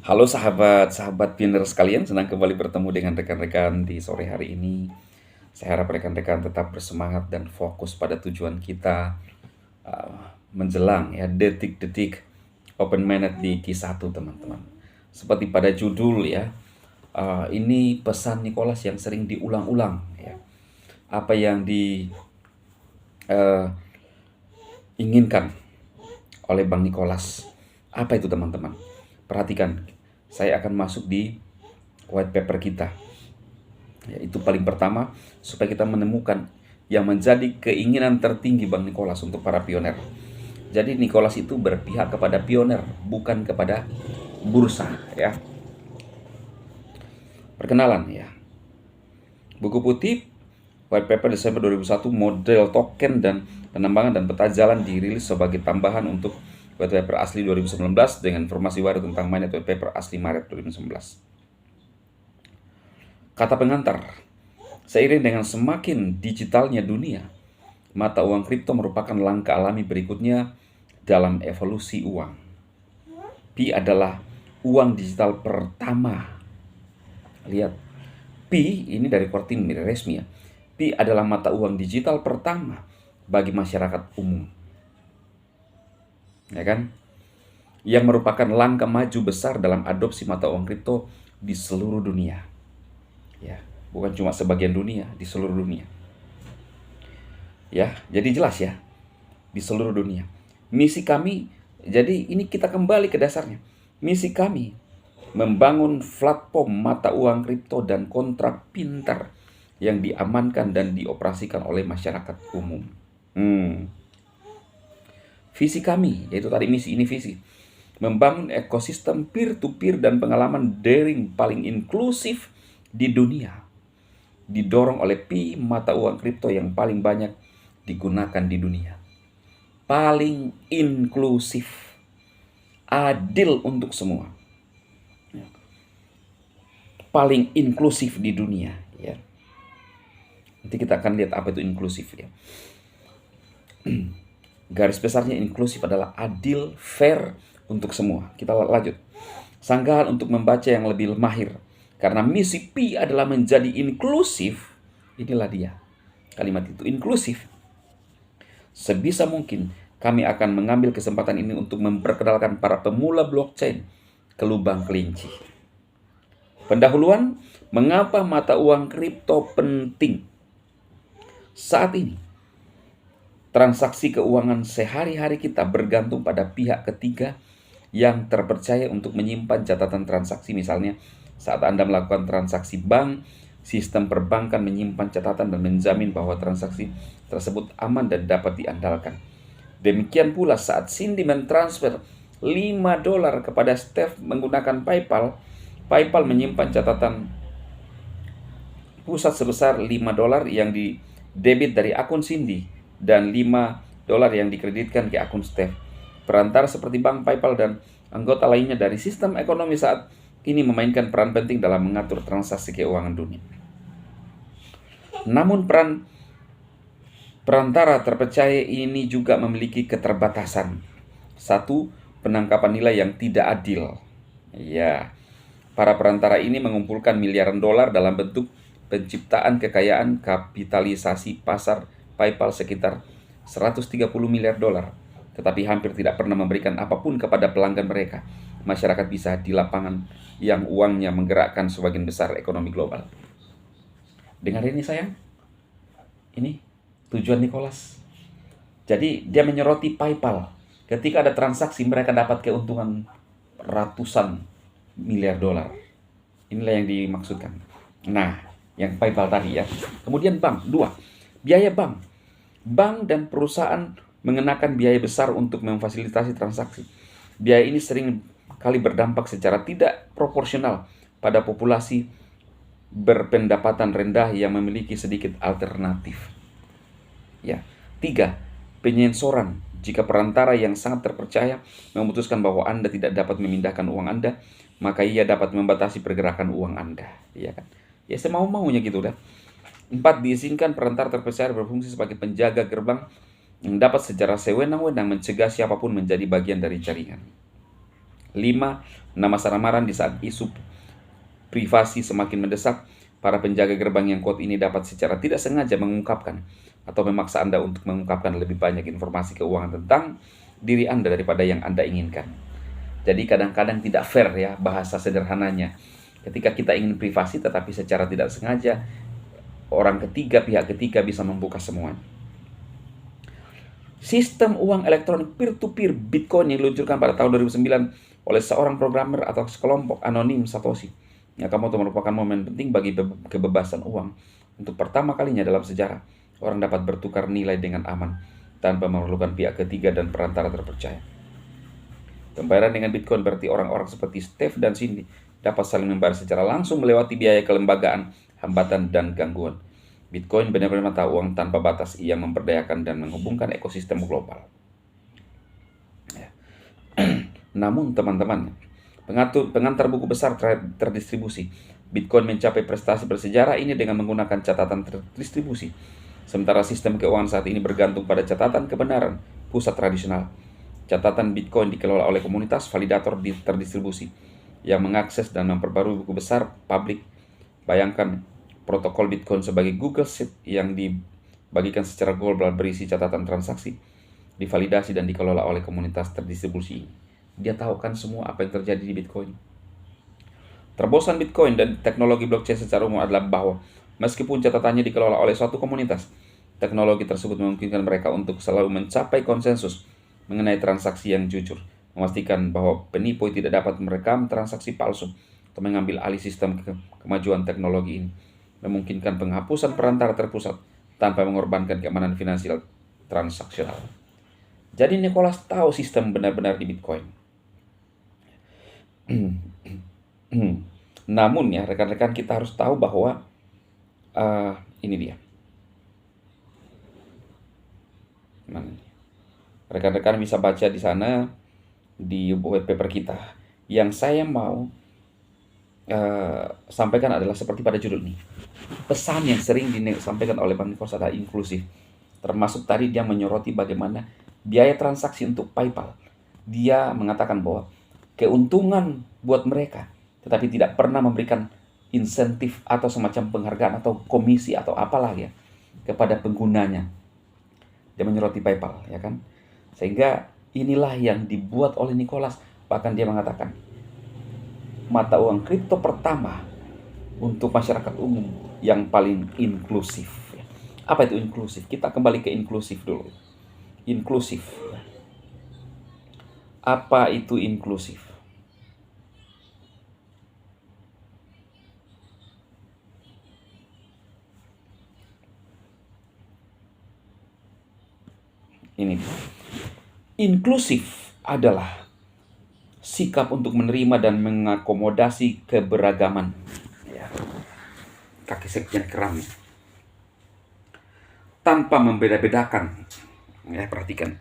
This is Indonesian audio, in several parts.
Halo sahabat-sahabat pioneer sekalian, senang kembali bertemu dengan rekan-rekan di sore hari ini. Saya harap rekan-rekan tetap bersemangat dan fokus pada tujuan kita menjelang ya detik-detik Open Minute di Q1 teman-teman. Seperti pada judul ya, ini pesan Nicholas yang sering diulang-ulang ya. Apa yang diinginkan oleh Bang Nicholas. Apa itu teman-teman? Perhatikan, saya akan masuk di white paper kita. Ya, itu paling pertama supaya kita menemukan yang menjadi keinginan tertinggi Bang Nicholas untuk para pioner. Jadi Nicholas itu berpihak kepada pioner, bukan kepada bursa ya. Perkenalan ya. Buku putih White Paper Desember 2001 model token dan penambangan dan peta jalan dirilis sebagai tambahan untuk White Paper asli 2019 dengan informasi baru tentang mainnet White Paper asli Maret 2019. Kata pengantar, seiring dengan semakin digitalnya dunia, mata uang kripto merupakan langkah alami berikutnya dalam evolusi uang. Pi adalah uang digital pertama. Lihat, Pi ini dari Kortin resmi ya. Pi adalah mata uang digital pertama bagi masyarakat umum. Ya kan? Yang merupakan langkah maju besar dalam adopsi mata uang kripto di seluruh dunia. Ya, bukan cuma sebagian dunia, di seluruh dunia. Ya, jadi jelas ya, di seluruh dunia. Misi kami, jadi ini kita kembali ke dasarnya. Misi kami membangun platform mata uang kripto dan kontrak pintar yang diamankan dan dioperasikan oleh masyarakat umum. Visi kami, yaitu tadi misi, ini visi. Membangun ekosistem peer-to-peer dan pengalaman daring paling inklusif di dunia. Didorong oleh Pi, mata uang kripto yang paling banyak digunakan di dunia. Paling inklusif. Adil untuk semua. Paling inklusif di dunia. Ya. Nanti kita akan lihat apa itu inklusif ya. Garis besarnya inklusif adalah adil, fair untuk semua. Kita lanjut. Sanggahan untuk membaca yang lebih mahir. Karena misi Pi adalah menjadi inklusif. Inilah dia. Kalimat itu inklusif. Sebisa mungkin kami akan mengambil kesempatan ini untuk memperkenalkan para pemula blockchain ke lubang kelinci. Pendahuluan, mengapa mata uang kripto penting? Saat ini, transaksi keuangan sehari-hari kita bergantung pada pihak ketiga yang terpercaya untuk menyimpan catatan transaksi. Misalnya, saat Anda melakukan transaksi bank, sistem perbankan menyimpan catatan dan menjamin bahwa transaksi tersebut aman dan dapat diandalkan. Demikian pula saat Cindy mentransfer $5 kepada Steph menggunakan PayPal, PayPal menyimpan catatan pusat sebesar $5 yang didebit dari akun Cindy dan $5 yang dikreditkan ke akun Steph. Perantara seperti bank, PayPal, dan anggota lainnya dari sistem ekonomi saat ini memainkan peran penting dalam mengatur transaksi keuangan dunia. Namun perantara terpercaya ini juga memiliki keterbatasan. Satu, penangkapan nilai yang tidak adil. Ya, para perantara ini mengumpulkan miliaran dolar dalam bentuk penciptaan kekayaan kapitalisasi pasar PayPal sekitar $130 miliar, tetapi hampir tidak pernah memberikan apapun kepada pelanggan mereka. Masyarakat bisa di lapangan yang uangnya menggerakkan sebagian besar ekonomi global. Dengar ini sayang, ini tujuan Nicholas. Jadi dia menyoroti PayPal. Ketika ada transaksi mereka dapat keuntungan ratusan miliar dolar. Inilah yang dimaksudkan. Nah, yang PayPal tadi ya. Kemudian bank, dua, biaya bank. Bank dan perusahaan mengenakan biaya besar untuk memfasilitasi transaksi. Biaya ini sering kali berdampak secara tidak proporsional pada populasi berpendapatan rendah yang memiliki sedikit alternatif. Ya. Tiga, penyensoran. Jika perantara yang sangat terpercaya memutuskan bahwa Anda tidak dapat memindahkan uang Anda, maka ia dapat membatasi pergerakan uang Anda, ya kan? Ya semau-maunya gitu dah. 4, diizinkan perantara terpercaya berfungsi sebagai penjaga gerbang yang dapat secara sewenang-wenang mencegah siapapun menjadi bagian dari jaringan. 5. Nama samaran di saat isu privasi semakin mendesak, para penjaga gerbang yang kuat ini dapat secara tidak sengaja mengungkapkan atau memaksa Anda untuk mengungkapkan lebih banyak informasi keuangan tentang diri Anda daripada yang Anda inginkan. Jadi kadang-kadang tidak fair ya bahasa sederhananya. Ketika kita ingin privasi tetapi secara tidak sengaja orang ketiga, pihak ketiga bisa membuka semuanya. Sistem uang elektronik peer-to-peer Bitcoin yang diluncurkan pada tahun 2009 oleh seorang programmer atau sekelompok anonim Satoshi Nakamoto merupakan momen penting bagi kebebasan uang. Untuk pertama kalinya dalam sejarah, orang dapat bertukar nilai dengan aman tanpa memerlukan pihak ketiga dan perantara terpercaya. Pembayaran dengan Bitcoin berarti orang-orang seperti Steve dan Cindy dapat saling membayar secara langsung melewati biaya kelembagaan, hambatan, dan gangguan. Bitcoin benar-benar mata uang tanpa batas yang memberdayakan dan menghubungkan ekosistem global. Ya. Namun teman-teman, pengantar buku besar terdistribusi, Bitcoin mencapai prestasi bersejarah ini dengan menggunakan catatan terdistribusi. Sementara sistem keuangan saat ini bergantung pada catatan kebenaran pusat tradisional. Catatan Bitcoin dikelola oleh komunitas validator terdistribusi yang mengakses dan memperbarui buku besar publik. Bayangkan protokol Bitcoin sebagai Google Sheet yang dibagikan secara global berisi catatan transaksi, divalidasi dan dikelola oleh komunitas terdistribusi. Dia tahu kan semua apa yang terjadi di Bitcoin. Terobosan Bitcoin dan teknologi blockchain secara umum adalah bahwa meskipun catatannya dikelola oleh suatu komunitas, teknologi tersebut memungkinkan mereka untuk selalu mencapai konsensus mengenai transaksi yang jujur, memastikan bahwa penipu tidak dapat merekam transaksi palsu atau mengambil alih sistem kemajuan teknologi ini, memungkinkan penghapusan perantara terpusat tanpa mengorbankan keamanan finansial transaksional. Jadi Nicholas tahu sistem benar-benar di Bitcoin. Namun ya rekan-rekan, kita harus tahu bahwa ini dia. Rekan-rekan bisa baca di sana di web paper kita. Yang saya mau sampaikan adalah seperti pada judul ini. Pesan yang sering disampaikan oleh Bang Nicholas adalah inklusif. Termasuk tadi dia menyoroti bagaimana biaya transaksi untuk PayPal. Dia mengatakan bahwa keuntungan buat mereka, tetapi tidak pernah memberikan insentif atau semacam penghargaan atau komisi atau apalah ya kepada penggunanya. Dia menyoroti PayPal, ya kan? Sehingga inilah yang dibuat oleh Nicholas. Bahkan dia mengatakan mata uang kripto pertama untuk masyarakat umum yang paling inklusif. Apa itu inklusif? Kita kembali ke inklusif dulu. Inklusif. Apa itu inklusif? Ini inklusif adalah sikap untuk menerima dan mengakomodasi keberagaman. Ya. Kaki sekjen keram. Tanpa membeda-bedakan. Ya, perhatikan.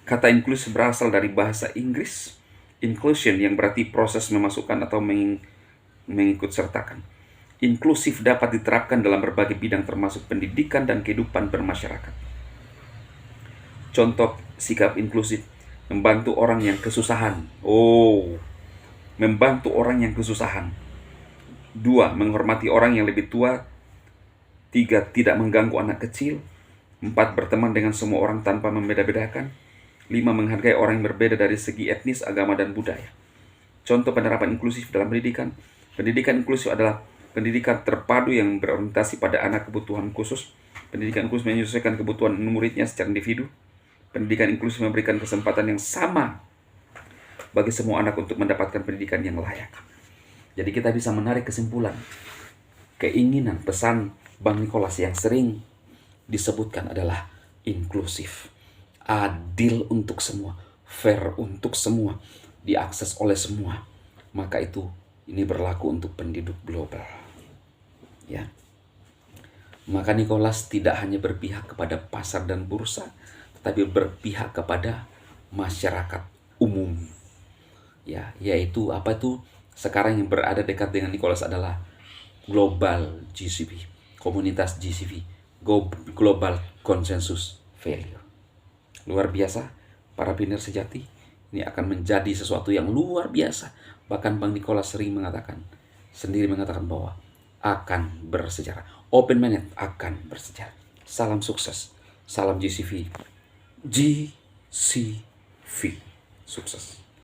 Kata inklusif berasal dari bahasa Inggris inclusion, yang berarti proses memasukkan atau mengikut sertakan. Inklusif dapat diterapkan dalam berbagai bidang termasuk pendidikan dan kehidupan bermasyarakat. Contoh sikap inklusif: membantu orang yang kesusahan. Membantu orang yang kesusahan. 2. Menghormati orang yang lebih tua. 3. Tidak mengganggu anak kecil. 4. Berteman dengan semua orang tanpa membeda-bedakan. 5. Menghargai orang yang berbeda dari segi etnis, agama, dan budaya. Contoh penerapan inklusif dalam pendidikan. Pendidikan inklusif adalah pendidikan terpadu yang berorientasi pada anak kebutuhan khusus. Pendidikan inklusif menyesuaikan kebutuhan muridnya secara individu. Pendidikan inklusif memberikan kesempatan yang sama bagi semua anak untuk mendapatkan pendidikan yang layak. Jadi kita bisa menarik kesimpulan, keinginan pesan Bang Nicholas yang sering disebutkan adalah inklusif. Adil untuk semua, fair untuk semua, diakses oleh semua. Maka ini berlaku untuk penduduk global. Ya. Maka Nicholas tidak hanya berpihak kepada pasar dan bursa, tetapi berpihak kepada masyarakat umum. Ya, yaitu apa itu? Sekarang yang berada dekat dengan Nicholas adalah Global GCV, komunitas GCV, Global Consensus Value. Luar biasa para pioneer sejati Ini akan menjadi sesuatu yang luar biasa. Bahkan Bang Nicholas sering sendiri mengatakan bahwa akan bersejarah. Open-minded akan bersejarah. Salam sukses. Salam GCV. GCV. Sukses.